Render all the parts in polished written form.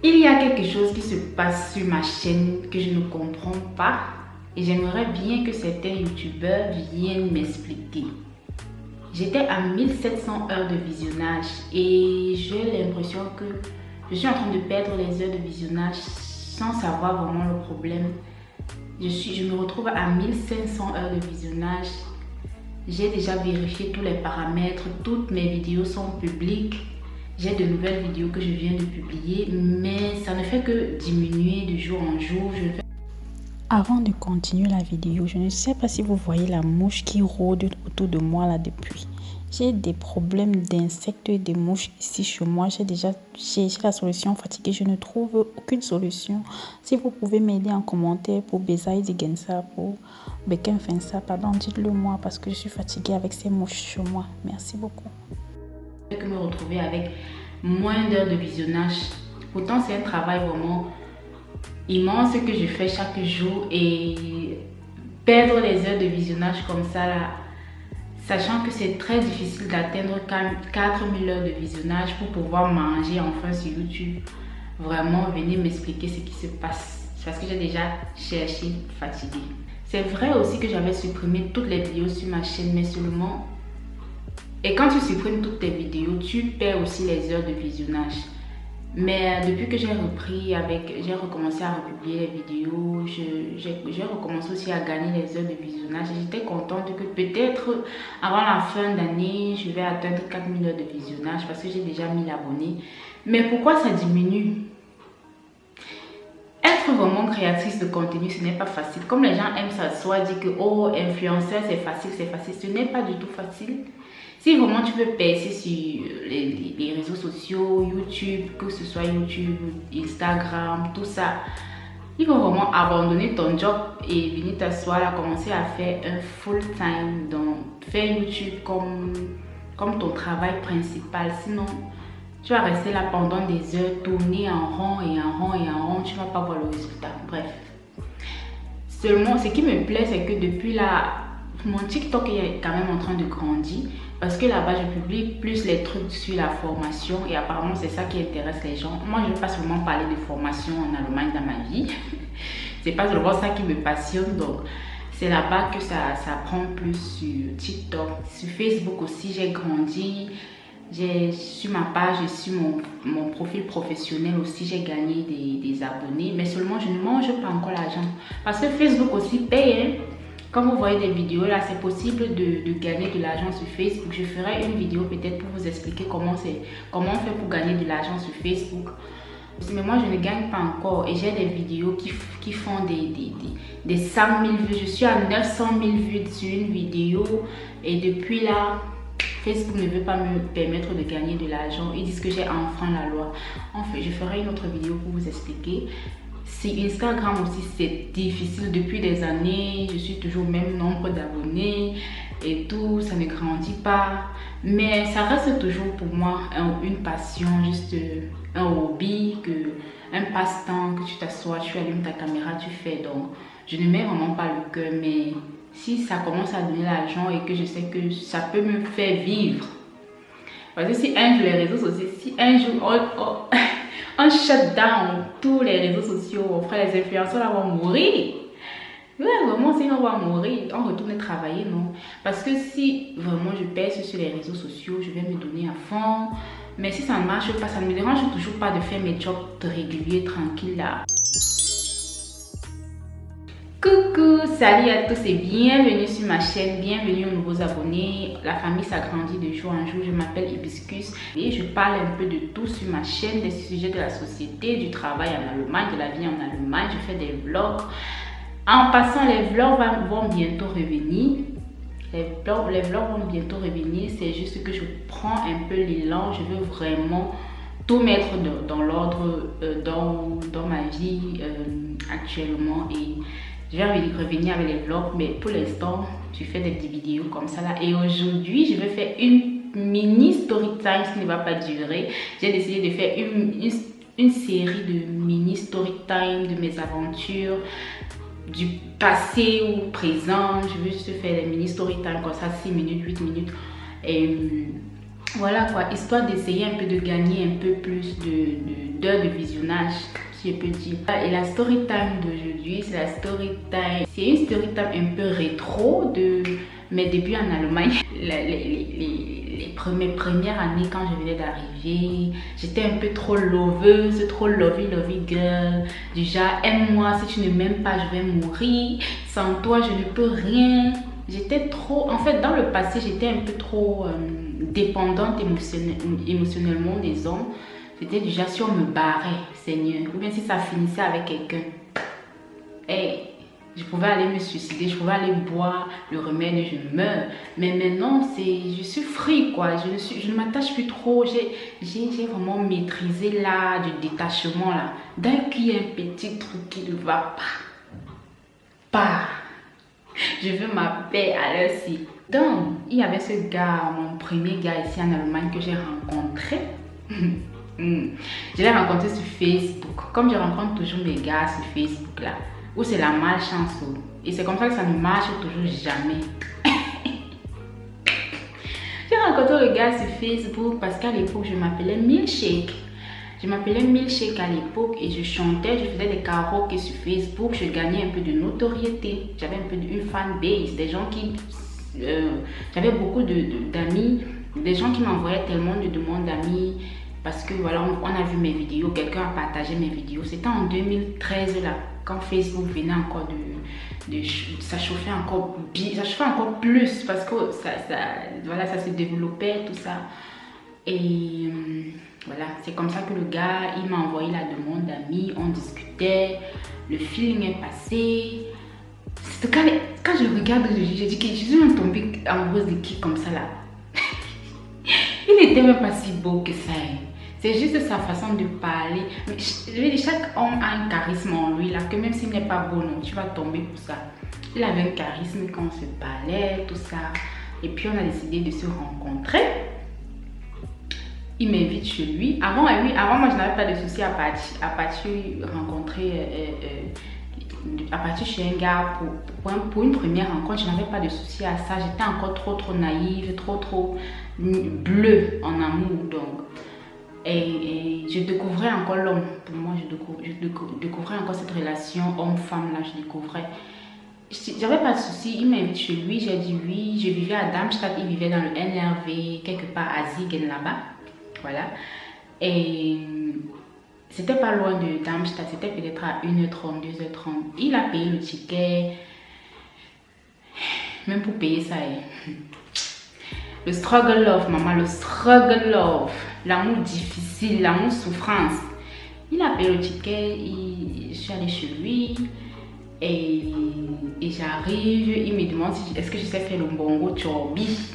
Il y a quelque chose qui se passe sur ma chaîne que je ne comprends pas et j'aimerais bien que certains youtubeurs viennent m'expliquer. J'étais à 1700 heures de visionnage et j'ai l'impression que je suis en train de perdre les heures de visionnage sans savoir vraiment le problème. Je me retrouve à 1500 heures de visionnage. J'ai déjà vérifié tous les paramètres, toutes mes vidéos sont publiques. J'ai de nouvelles vidéos que je viens de publier, mais ça ne fait que diminuer de jour en jour. Avant de continuer la vidéo, je ne sais pas si vous voyez la mouche qui rôde autour de moi là depuis. J'ai des problèmes d'insectes et de mouches ici chez moi. J'ai déjà cherché la solution fatiguée. Je ne trouve aucune solution. Si vous pouvez m'aider en commentaire pour Bezaï Digensa, pour Becken Fensa, pardon, dites-le moi parce que je suis fatiguée avec ces mouches chez moi. Merci beaucoup. Que me retrouver avec moins d'heures de visionnage. Pourtant, c'est un travail vraiment immense que je fais chaque jour et perdre les heures de visionnage comme ça là, sachant que c'est très difficile d'atteindre 4000 heures de visionnage pour pouvoir manger enfin sur YouTube. Vraiment, venez m'expliquer ce qui se passe parce que j'ai déjà cherché fatiguée. C'est vrai aussi que j'avais supprimé toutes les vidéos sur ma chaîne, mais seulement. Et quand tu supprimes toutes tes vidéos, tu perds aussi les heures de visionnage. Mais depuis que j'ai recommencé à republier les vidéos, j'ai recommencé aussi à gagner les heures de visionnage. J'étais contente que peut-être avant la fin d'année, je vais atteindre 4000 heures de visionnage parce que j'ai déjà 1000 abonnés. Mais pourquoi ça diminue? Être vraiment créatrice de contenu, ce n'est pas facile. Comme les gens aiment s'asseoir, dire que oh, influenceur, c'est facile, ce n'est pas du tout facile. Si vraiment tu veux percer sur les réseaux sociaux, YouTube, que ce soit YouTube, Instagram, tout ça, il faut vraiment abandonner ton job et venir t'asseoir à commencer à faire un full time, donc faire YouTube comme ton travail principal. Sinon, tu vas rester là pendant des heures, tourner en rond et en rond et en rond, tu ne vas pas voir le résultat. Bref. Seulement, ce qui me plaît, c'est que depuis là, mon TikTok est quand même en train de grandir parce que là-bas, je publie plus les trucs sur la formation et apparemment, c'est ça qui intéresse les gens. Moi, je ne veux pas seulement parler de formation en Allemagne dans ma vie. C'est pas seulement ça qui me passionne, donc c'est là-bas que ça prend plus sur TikTok. Sur Facebook aussi, j'ai grandi. Sur ma page et sur mon profil professionnel aussi, j'ai gagné des abonnés, mais seulement je ne mange pas encore l'argent parce que Facebook aussi paye. Hein. Quand vous voyez des vidéos là, c'est possible de gagner de l'argent sur Facebook. Je ferai une vidéo peut-être pour vous expliquer comment on fait pour gagner de l'argent sur Facebook. Mais moi je ne gagne pas encore et j'ai des vidéos qui font des 100 000 vues. Je suis à 900 000 vues sur une vidéo et depuis là, Facebook ne veut pas me permettre de gagner de l'argent. Ils disent que j'ai enfreint la loi. En fait, je ferai une autre vidéo pour vous expliquer. Si Instagram aussi, c'est difficile depuis des années. Je suis toujours au même nombre d'abonnés et tout. Ça ne grandit pas. Mais ça reste toujours pour moi une passion, juste un hobby, un passe-temps que tu t'assois, tu allumes ta caméra, tu fais. Donc, je ne mets vraiment pas le cœur, mais si ça commence à donner l'argent et que je sais que ça peut me faire vivre. Parce que si un jour les réseaux sociaux, si un jour on shut down tous les réseaux sociaux, on fera les influenceurs vont mourir. Ouais, vraiment, si on va mourir, on retourne travailler, non. Parce que si vraiment je perce sur les réseaux sociaux, je vais me donner à fond. Mais si ça ne marche pas, ça ne me dérange toujours pas de faire mes jobs réguliers, tranquilles là. Coucou, salut à tous et bienvenue sur ma chaîne, bienvenue aux nouveaux abonnés. La famille s'agrandit de jour en jour, je m'appelle Hibiscus et je parle un peu de tout sur ma chaîne, des sujets de la société, du travail en Allemagne, de la vie en Allemagne. Je fais des vlogs. En passant, les vlogs vont bientôt revenir. Les vlogs vont bientôt revenir, c'est juste que je prends un peu l'élan, je veux vraiment tout mettre dans l'ordre dans ma vie actuellement et je vais revenir avec les vlogs, mais pour l'instant, je fais des petites vidéos comme ça là. Et aujourd'hui, je vais faire une mini story time, ce ne va pas durer. J'ai décidé de faire une série de mini story time de mes aventures, du passé ou présent. Je veux juste faire des mini story time comme ça, 6 minutes, 8 minutes. Et Voilà quoi, histoire d'essayer un peu de gagner un peu plus d'heures de visionnage, si je peux dire. Et la story time d'aujourd'hui, c'est la story time. C'est une story time un peu rétro de mes débuts en Allemagne. Mes premières années quand je venais d'arriver, j'étais un peu trop loveuse, trop lovey girl. Du genre, aime-moi, si tu ne m'aimes pas, je vais mourir. Sans toi, je ne peux rien. J'étais trop, en fait, dans le passé, j'étais un peu trop dépendante émotionnellement des hommes. C'était déjà si on me barrait, Seigneur, ou bien si ça finissait avec quelqu'un. Et je pouvais aller me suicider, je pouvais aller boire le remède et je meurs. Mais maintenant, je suis free, quoi. Je ne m'attache plus trop. J'ai vraiment maîtrisé l'art du détachement, là. Dès qu'il y a un petit truc qui ne va pas. Je veux ma paix à l'heure ci. Donc, il y avait ce gars, mon premier gars ici en Allemagne que j'ai rencontré. Je l'ai rencontré sur Facebook. Comme je rencontre toujours mes gars sur Facebook là, où c'est la malchance. Et c'est comme ça que ça ne marche toujours jamais. J'ai rencontré le gars sur Facebook parce qu'à l'époque, je m'appelais Milkshake. Je m'appelais Milkshake à l'époque et je chantais, je faisais des karaokés sur Facebook, je gagnais un peu de notoriété. J'avais un peu une fanbase, des gens qui... j'avais beaucoup d'amis, des gens qui m'envoyaient tellement de demandes d'amis parce que voilà, on a vu mes vidéos, quelqu'un a partagé mes vidéos. C'était en 2013 là, quand Facebook venait encore ça chauffait encore plus parce que voilà, ça se développait, tout ça. Et voilà, c'est comme ça que le gars, il m'a envoyé la demande d'amis, on discutait, le feeling est passé. Quand je regarde, je dis que je suis tombée amoureuse de qui comme ça là. Il n'était même pas si beau que ça. C'est juste sa façon de parler. Mais je veux dire, chaque homme a un charisme en lui là, que même s'il n'est pas beau, non, tu vas tomber pour ça. Il avait un charisme quand on se parlait, tout ça. Et puis on a décidé de se rencontrer. Il m'invite chez lui. Avant moi, je n'avais pas de soucis à partir chez un gars pour une première rencontre. Je n'avais pas de soucis à ça. J'étais encore trop naïve, trop bleue en amour. Donc, et je découvrais encore l'homme. Pour moi, je découvrais encore cette relation homme-femme là. Je découvrais. J'avais pas de soucis, il m'invite chez lui. J'ai dit oui. Je vivais à Darmstadt, il vivait dans le NRV, quelque part à Siegen là-bas. Voilà, et c'était pas loin de Darmstadt, c'était peut-être à 1h30, 2h30. Il a payé le ticket, même pour payer ça. Le struggle love, maman, le struggle love, l'amour difficile, l'amour souffrance. Il a payé le ticket, je suis allée chez lui et j'arrive, il me demande est-ce que je sais faire le bongo chorbi.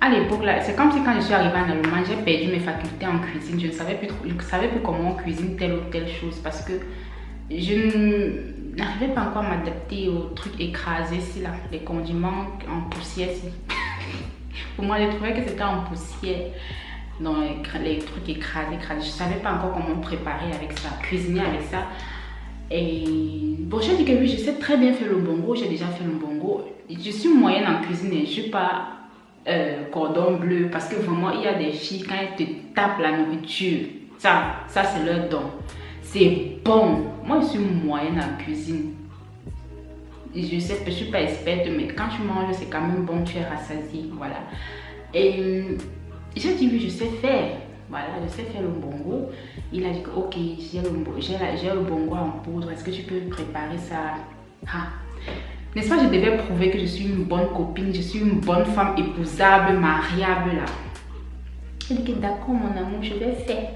À l'époque là, c'est comme si quand je suis arrivée en Allemagne, j'ai perdu mes facultés en cuisine. Je ne savais plus comment on cuisine telle ou telle chose parce que je n'arrivais pas encore à m'adapter aux trucs écrasés ici là, les condiments en poussière ici. Pour moi, je trouvais que c'était en poussière dans les trucs écrasés. Je ne savais pas encore comment préparer avec ça, cuisiner avec ça. Et bon, j'ai dit que oui, je sais très bien faire le bongo. J'ai déjà fait le bongo. Je suis moyenne en cuisine et je ne suis pas cordon bleu parce que vraiment il y a des filles quand elles te tapent la nourriture, ça c'est leur don, c'est bon. Moi je suis moyenne en cuisine, je sais que je suis pas experte mais quand tu manges c'est quand même bon, tu es rassasié, voilà. Et j'ai dit oui, je sais faire, voilà, je sais faire le bongo. Il a dit ok, j'ai le bongo en poudre, est-ce que tu peux préparer ça? N'est-ce pas, je devais prouver que je suis une bonne copine, je suis une bonne femme épousable, mariable là. Je dis que d'accord mon amour, je vais faire.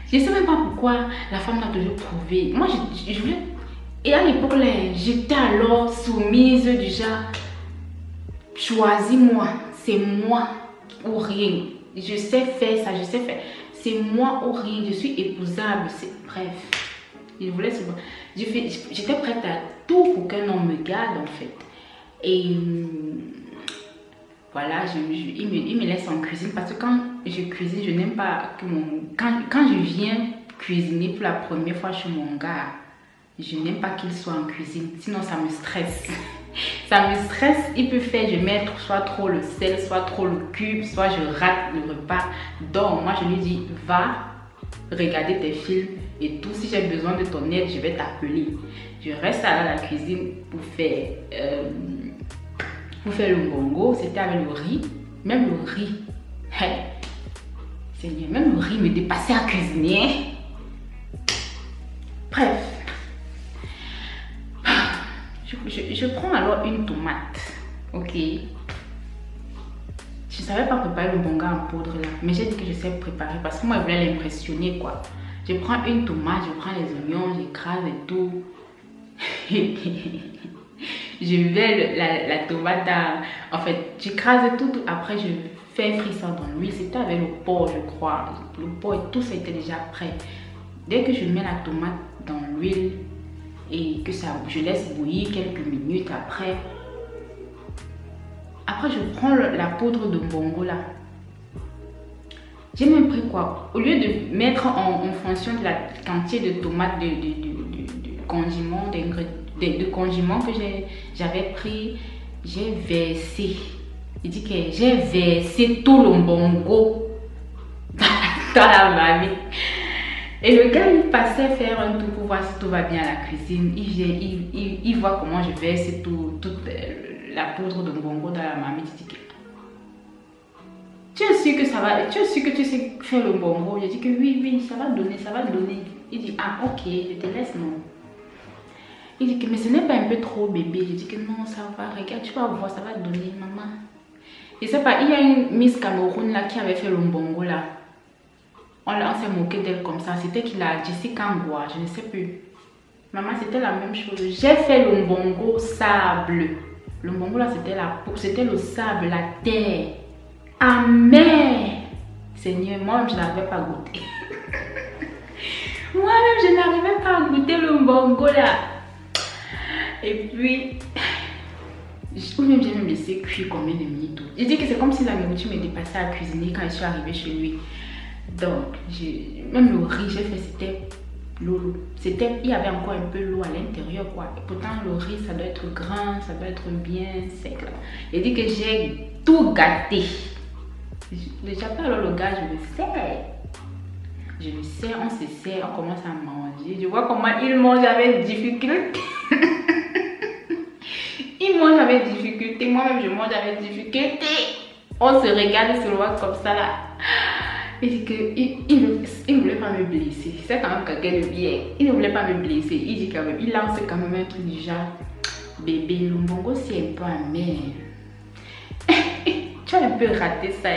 Je ne sais même pas pourquoi la femme m'a toujours prouvé. Moi, je voulais... Et à l'époque, j'étais alors soumise du genre, choisis-moi, c'est moi ou rien. Je sais faire ça, je sais faire. C'est moi ou rien, je suis épousable, bref. Je voulais savoir. J'étais prête à tout pour qu'un homme me garde en fait. Et voilà, il me laisse en cuisine parce que quand je cuisine, je n'aime pas que quand je viens cuisiner pour la première fois chez mon gars, je n'aime pas qu'il soit en cuisine, sinon ça me stresse. Ça me stresse. Il peut faire, je mets soit trop le sel, soit trop le cube, soit je rate le repas. Donc, moi, je lui dis, va regarder tes films et tout. Si j'ai besoin de ton aide, je vais t'appeler. Je reste à la cuisine pour faire le bongo. C'était avec le riz. Même le riz. Hey, Seigneur, même le riz me dépassait à cuisiner. Bref. Je prends alors une tomate. Ok. Je ne savais pas préparer le bonga en poudre là. Mais j'ai dit que je sais préparer parce que moi je voulais l'impressionner quoi. Je prends une tomate, je prends les oignons, j'écrase et tout. Je mets la tomate en fait, j'écrase tout. Après je fais frire ça dans l'huile. C'était avec le porc je crois. Le porc et tout ça était déjà prêt. Dès que je mets la tomate dans l'huile et que ça, je laisse bouillir quelques minutes après. Après, je prends la poudre de bongo là. J'ai même pris quoi? Au lieu de mettre en fonction de la quantité de tomates, de condiments, de condiments que j'avais pris, j'ai versé. Il dit que j'ai versé tout le bongo dans la marmite. Et le gars, il passait faire un tour pour voir si tout va bien à la cuisine. Il voit comment je verse toute la poudre de bongo dans la marmite. Il dit que tu es sûr que ça va, tu es sûr que tu sais faire le bongo? Je dis que oui, ça va donner, ça va donner. Il dit, ah ok, je te laisse, non. Il dit que mais ce n'est pas un peu trop bébé. Je dis que non, ça va, regarde, tu vas voir, ça va donner, maman. Je sais pas, il y a une Miss Cameroun là qui avait fait le bongo là. On s'est moqué d'elle comme ça. C'était qu'il a Jessica Ngoua, je ne sais plus. Maman, c'était la même chose. J'ai fait le bongo sable. Le bongo là, c'était le sable, la terre. Amen. Seigneur, moi-même, je n'arrivais pas à goûter. Moi-même, je n'arrivais pas à goûter le bongo là. Et puis, j'ai même laissé cuire combien de minutes. Je dis que c'est comme si la nourriture me dépassait à cuisiner quand je suis arrivée chez lui. Donc, même le riz, j'ai fait, c'était l'eau. Il y avait encore un peu l'eau à l'intérieur, quoi. Et pourtant, le riz, ça doit être grand, ça doit être bien sec, là. Il dit que j'ai tout gâté. J'appelle alors le gars, je le sers. Je le sers, on se sert, on commence à manger. Je vois comment il mange avec difficulté. Il mange avec difficulté, moi-même je mange avec difficulté. On se regarde sur le voit comme ça, là. Il dit qu'il ne voulait pas me blesser. C'est quand même quelqu'un de bien. Il ne voulait pas me blesser. Il dit quand même, il lance quand même un truc du genre, bébé, le bongo c'est un peu amer. Tu as un peu raté ça.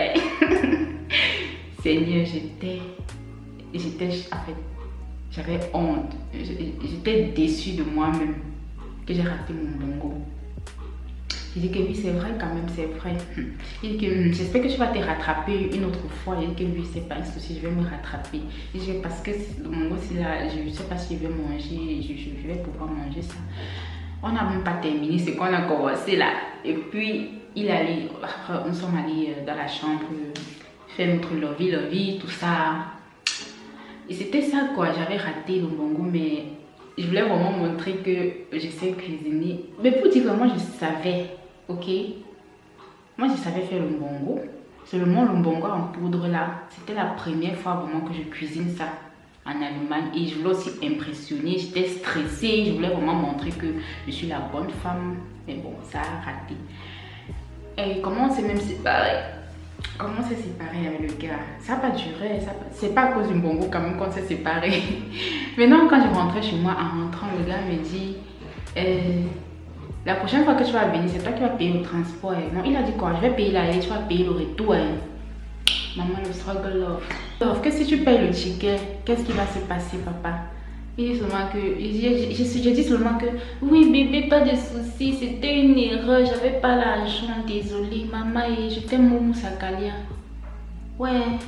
Seigneur, en fait, j'avais honte. J'étais déçue de moi-même que j'ai raté mon bongo. Il dit que oui, c'est vrai quand même, c'est vrai. Il dit que j'espère que tu vas te rattraper une autre fois. Il dit que oui, c'est pas un souci, je vais me rattraper. Il dit parce que mon gosse, là, je ne sais pas si je vais manger, je vais pouvoir manger ça. On n'a même pas terminé ce qu'on a commencé là. Et puis, nous sommes allés dans la chambre, faire notre lovey, tout ça. Et c'était ça quoi, j'avais raté le bongo, mais je voulais vraiment montrer que je sais cuisiner. Mais pour dire que moi, je savais. Ok, moi je savais faire le mbongo. Seulement le mbongo en poudre là, c'était la première fois vraiment que je cuisine ça en Allemagne. Et je voulais aussi impressionner, j'étais stressée, je voulais vraiment montrer que je suis la bonne femme. Mais bon, ça a raté. Et comment on s'est même séparé? Comment on s'est séparé avec le gars? Ça n'a pas duré, c'est pas à cause du mbongo quand même qu'on s'est séparé. Maintenant quand je rentrais chez moi, en rentrant, le gars me dit la prochaine fois que tu vas venir, c'est toi qui vas payer le transport. Non, il a dit quoi? Je vais payer l'aller, tu vas payer le retour. Maman, le struggle love. Sauf que si tu payes le ticket, qu'est-ce qui va se passer, papa? Il dit seulement que, je dis seulement que, oui bébé, pas de soucis, c'était une erreur, j'avais pas l'argent, désolée, maman, et je t'aime Moumou Sakalia. Ouais.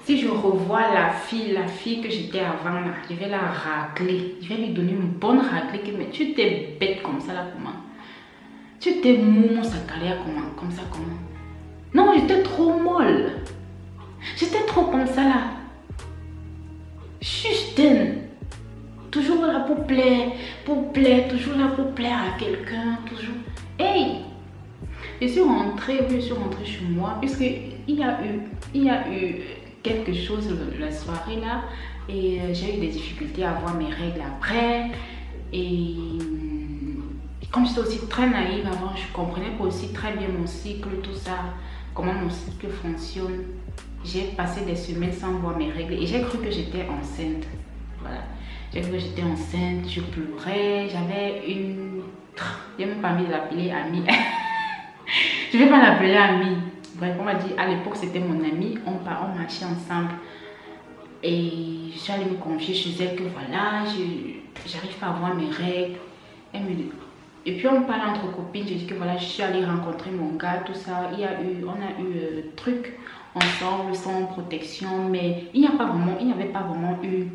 Si je revois la fille que j'étais avant là, je vais la racler. Je vais lui donner une bonne raclée. Mais tu t'es bête comme ça là, comment? Tu t'es Moumou Sakalia comment? Comme ça comment? Non, j'étais trop molle. J'étais trop comme ça là. Juste toujours là pour plaire, pour plaire, toujours là pour plaire à quelqu'un, toujours. Hey! Je suis rentrée chez moi, puisque il y a eu quelque chose la soirée là, et j'ai eu des difficultés à avoir mes règles après. Et comme j'étais aussi très naïve avant, je comprenais pas aussi très bien mon cycle, tout ça, comment mon cycle fonctionne. J'ai passé des semaines sans voir mes règles et j'ai cru que j'étais enceinte. Voilà. J'ai cru que j'étais enceinte, je pleurais, j'avais une... J'ai même pas envie de l'appeler amie. Je vais pas l'appeler amie. Bref, on m'a dit, à l'époque c'était mon amie, on marchait ensemble. Et je suis allée me confier chez elle que voilà, j'arrive pas à voir mes règles. Et puis on parle entre copines, je dis que voilà, je suis allée rencontrer mon gars, tout ça. On a eu truc ensemble sans protection, mais il n'y avait pas vraiment eu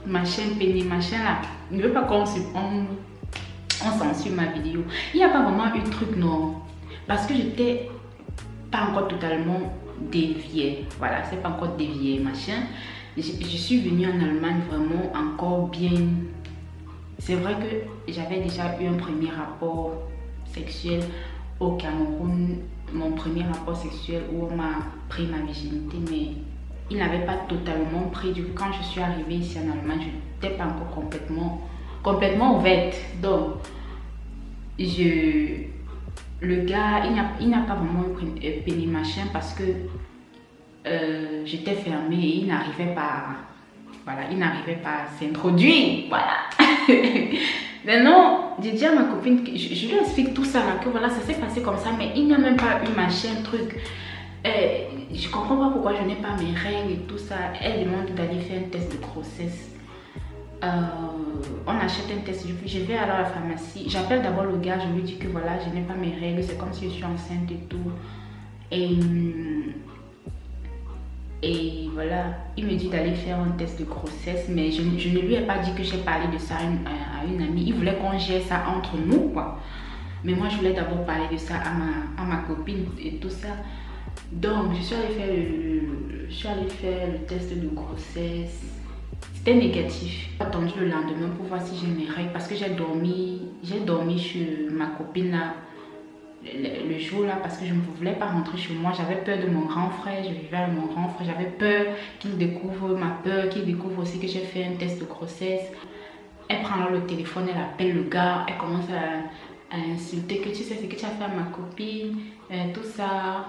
machin péné, machin là. Il ne veut pas qu'on censure ma vidéo. Il n'y a pas vraiment eu truc, non. Parce que j'étais pas encore totalement déviée. Voilà, c'est pas encore dévié, machin. Je suis venue en Allemagne vraiment encore bien. C'est vrai que j'avais déjà eu un premier rapport sexuel au Cameroun, mon premier rapport sexuel où on m'a pris ma virginité, mais il n'avait pas totalement pris. Du coup, quand je suis arrivée ici en Allemagne, je n'étais pas encore complètement ouverte. Donc, le gars, il n'a pas vraiment péné machin parce que j'étais fermée et il n'arrivait pas, voilà, il n'arrivait pas à s'introduire, voilà. Maintenant, j'ai dit à ma copine, je lui explique tout ça là, que voilà, ça s'est passé comme ça, mais il n'y a même pas eu machin, truc. Je comprends pas pourquoi je n'ai pas mes règles et tout ça. Elle demande d'aller faire un test de grossesse. On achète un test, je vais alors à la pharmacie, j'appelle d'abord le gars, je lui dis que voilà, je n'ai pas mes règles, c'est comme si je suis enceinte et tout. Et voilà, il me dit d'aller faire un test de grossesse, mais je ne lui ai pas dit que j'ai parlé de ça à une amie. Il voulait qu'on gère ça entre nous, quoi. Mais moi, je voulais d'abord parler de ça à ma copine et tout ça. Donc, je suis allée faire le test de grossesse. C'était négatif. J'ai attendu le lendemain pour voir si j'ai mes règles parce que j'ai dormi chez ma copine là. Le jour là parce que je ne voulais pas rentrer chez moi, j'avais peur de mon grand frère, je vivais avec mon grand frère, j'avais peur qu'il découvre ma peur, qu'il découvre aussi que j'ai fait un test de grossesse. Elle prend alors le téléphone, elle appelle le gars, elle commence à insulter que tu sais ce que tu as fait à ma copine, tout ça.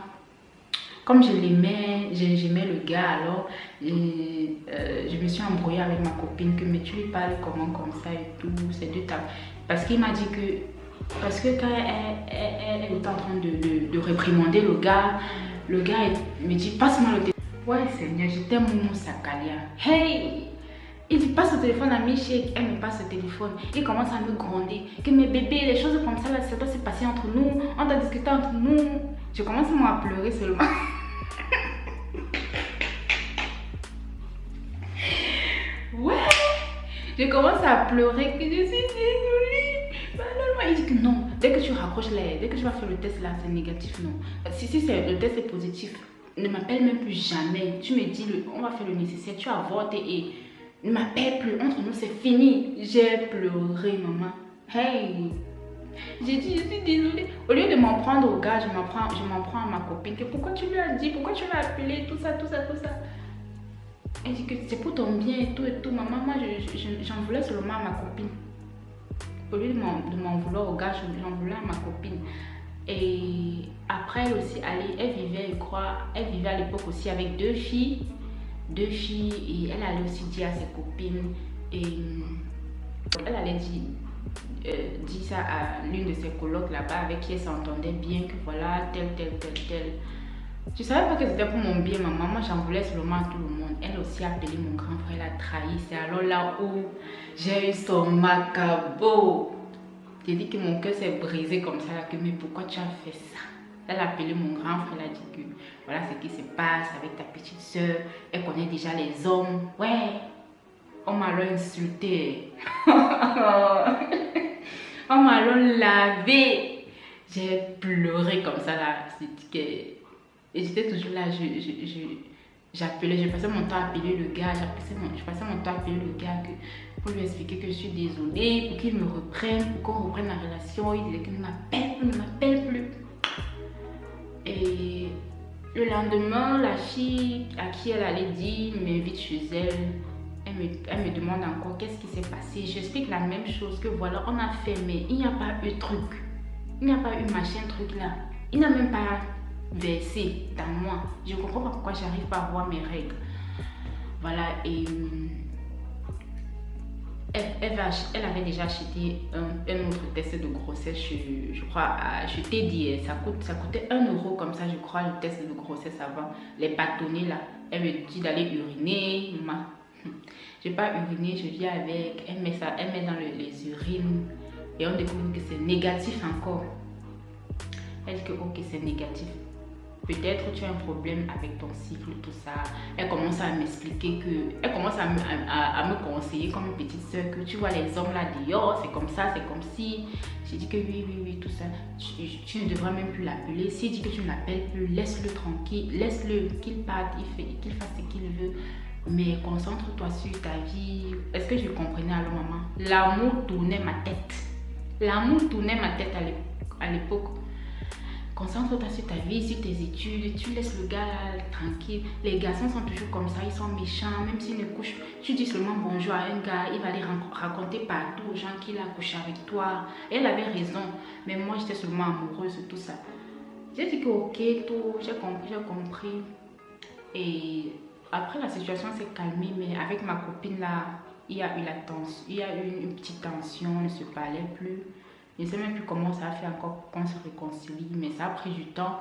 Comme je l'aimais, j'aimais le gars, alors je me suis embrouillée avec ma copine que mais tu lui parles comment comme ça et tout, c'est de ta... Parce qu'il m'a dit que parce que quand elle est en train de réprimander le gars me dit passe-moi le téléphone. Ouais Seigneur, j'étais Moumou Sakalia. Hey! Il dit passe le téléphone à Michel, elle me passe le téléphone. Il commence à me gronder. Que mes bébés, les choses comme ça, là, ça doit se passer entre nous. On doit discuter entre nous. Je commence à pleurer seulement. Ouais! Je commence à pleurer que je suis désolée. Il dit que non, dès que tu raccroches dès que tu vas faire le test là, c'est négatif, non. Si le test est positif, ne m'appelle même plus jamais. Tu me dis, on va faire le nécessaire, tu avortes et ne m'appelle plus. Entre nous, c'est fini. J'ai pleuré, maman. Hey! J'ai dit, je suis désolée. Au lieu de m'en prendre au gars, je m'en prends à ma copine. Que pourquoi tu lui as dit, pourquoi tu l'as appelé, tout ça, tout ça, tout ça. Elle dit que c'est pour ton bien et tout, maman. Moi, j'en voulais seulement à ma copine. Au lieu de m'en vouloir au gars, j'en voulais à ma copine. Et après, elle aussi, elle vivait à l'époque aussi avec deux filles, et elle allait aussi dire à ses copines. Et elle allait dire ça à l'une de ses colocs là-bas avec qui elle s'entendait bien, que voilà, tel. Je savais pas que c'était pour mon bien, maman. Moi, j'en voulais seulement à tout le monde. Elle aussi a appelé mon grand frère, elle a trahi. C'est alors là où j'ai eu son macabo. J'ai dit que mon cœur s'est brisé comme ça. Là, que, mais pourquoi tu as fait ça? Elle a appelé mon grand frère, elle a dit que voilà ce qui se passe avec ta petite soeur. Elle connaît déjà les hommes. Ouais, on m'a alors insulté. On m'a alors lavé. J'ai pleuré comme ça là. Et j'étais toujours là, je passais mon temps à appeler le gars, je passais mon temps à appeler le gars pour lui expliquer que je suis désolée, pour qu'il me reprenne, pour qu'on reprenne la relation. Il disait qu'il ne m'appelle plus. Et le lendemain, la fille à qui elle allait dire m'invite chez elle. Elle me demande encore qu'est-ce qui s'est passé. J'explique la même chose, que voilà, on a fait, mais il n'y a pas eu truc. Il n'y a pas eu machin truc là. Il n'a même pas versé dans moi. Je ne comprends pas pourquoi j'arrive pas à voir mes règles. Voilà, et elle avait déjà acheté un autre test de grossesse, je crois, je t'ai dit, ça coûtait 1 euro comme ça, je crois, le test de grossesse avant, les bâtonnets là. Elle me dit d'aller uriner. Je n'ai pas uriné, je viens avec, elle met dans les urines et on découvre que c'est négatif encore. Elle dit que ok, c'est négatif. Peut-être tu as un problème avec ton cycle, tout ça. Elle commence à m'expliquer elle commence à me conseiller comme une petite soeur que tu vois les hommes là dehors, c'est comme ça, c'est comme si. J'ai dit que oui, tout ça. Tu ne devrais même plus l'appeler. S'il dit que tu ne l'appelles plus, laisse-le tranquille, laisse-le qu'il parte, qu'il fasse ce qu'il veut. Mais concentre-toi sur ta vie. Est-ce que je comprenais alors, maman? L'amour tournait ma tête. L'amour tournait ma tête à l'époque. Concentre-toi sur ta vie, sur tes études, tu laisses le gars tranquille. Les garçons sont toujours comme ça, ils sont méchants, même s'ils ne couchent. Tu dis seulement bonjour à un gars, il va aller raconter partout aux gens qu'il a couché avec toi. Et elle avait raison, mais moi j'étais seulement amoureuse de tout ça. J'ai dit que ok, tout, j'ai compris. Et après la situation s'est calmée, mais avec ma copine là, il y a eu une petite tension, on ne se parlait plus. Je ne sais même plus comment ça a fait encore qu'on se réconcilie, mais ça a pris du temps.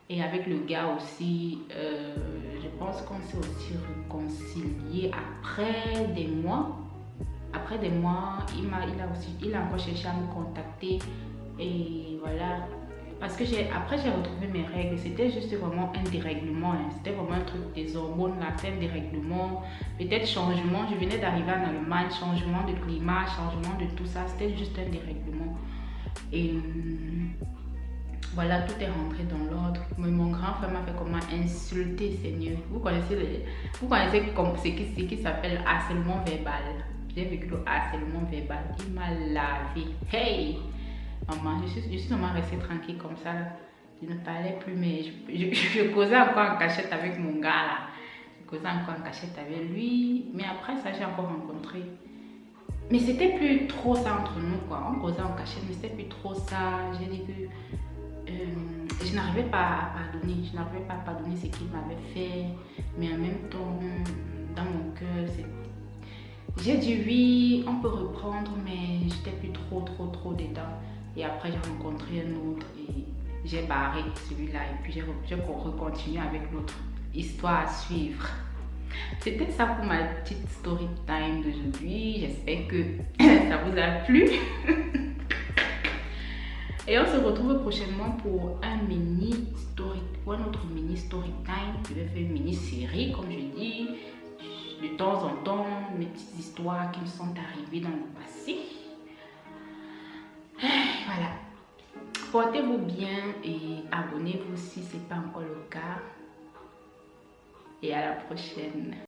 Et avec le gars aussi, je pense qu'on s'est aussi réconcilié après des mois. Après des mois, il a encore cherché à me contacter. Et voilà. Parce que après j'ai retrouvé mes règles. C'était juste vraiment un dérèglement. Hein. C'était vraiment un truc des hormones, là, c'est un dérèglement. Peut-être changement. Je venais d'arriver en Allemagne, changement de climat, changement de tout ça. C'était juste un dérèglement. Et voilà, tout est rentré dans l'ordre. Mais mon grand frère m'a fait comment insulter, Seigneur. Vous connaissez ce qui s'appelle harcèlement verbal. J'ai vécu le harcèlement verbal. Il m'a lavé. Hey! Maman, je suis seulement restée tranquille comme ça. Je ne parlais plus, mais je causais encore en cachette avec mon gars là. Je causais encore en cachette avec lui. Mais après ça, j'ai encore rencontré. Mais c'était plus trop ça entre nous, quoi. On causait en cachette, mais c'était plus trop ça. J'ai dit que je n'arrivais pas à pardonner. Je n'arrivais pas à pardonner ce qu'il m'avait fait. Mais en même temps, dans mon cœur, j'ai dit oui, on peut reprendre, mais j'étais plus trop dedans. Et après, j'ai rencontré un autre et j'ai barré celui-là. Et puis, j'ai recontinué avec l'autre. Histoire à suivre. C'était ça pour ma petite story time d'aujourd'hui. J'espère que ça vous a plu. Et on se retrouve prochainement pour un autre mini story time. Je vais faire une mini série, comme je dis. De temps en temps, mes petites histoires qui me sont arrivées dans le passé. Voilà. Portez-vous bien et abonnez-vous si ce n'est pas encore le cas. Et à la prochaine.